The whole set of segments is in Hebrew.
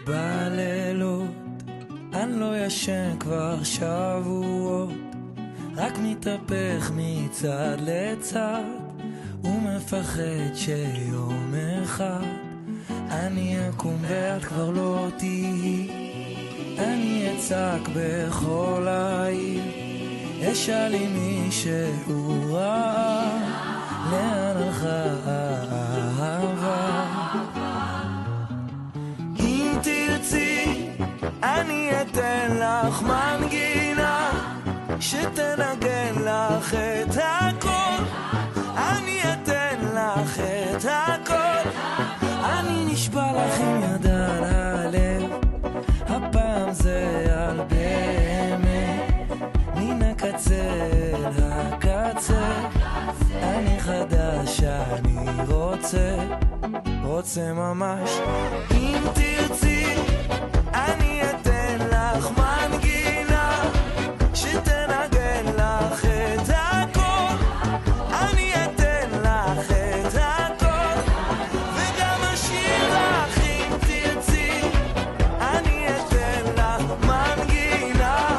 בלילות אני לא ישן כבר שבועות, רק מתהפך מצד לצד ומפחד שיום אחד אני אקום ואת כבר לא תהי. אני אצעק בכל העיר, אשאל אם מישהו ראה לאן הלכה האהבה. אם תרצי אני אתן לך מנגינה שתנגן לך את הכל, אני אתן לך את הכל. אני נשבע לך עם יד על הלב, הפעם זה על באמת, מן הקצה אל הקצה. אני חדש, אני רוצה ממש. אם תרצי אני אתן לך מנגינה שתנגן לך את הכל, אני אתן לך את הכל וגם אשיר לך. אם תרצי אני אתן לך מנגינה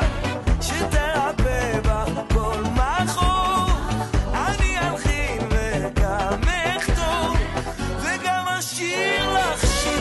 שתרפא בך כל מחור, אני אלחין וגם אכתוב וגם אשיר לך שיר.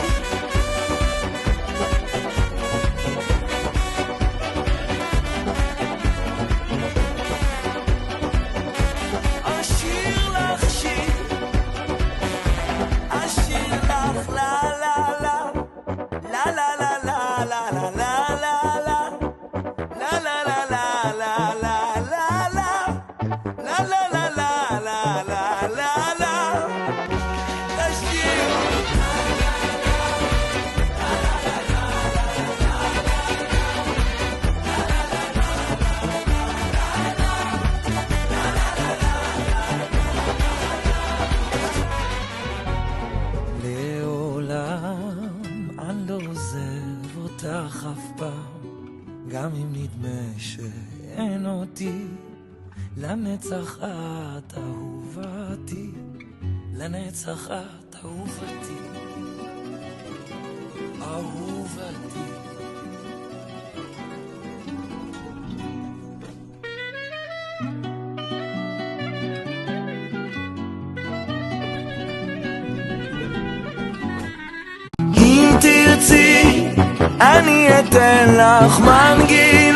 גם אם נדמה שאין אותי, לנצח את אהובתי, לנצח את אהובתי, אהובתי. אם תרצי אני אתן לך מנגינה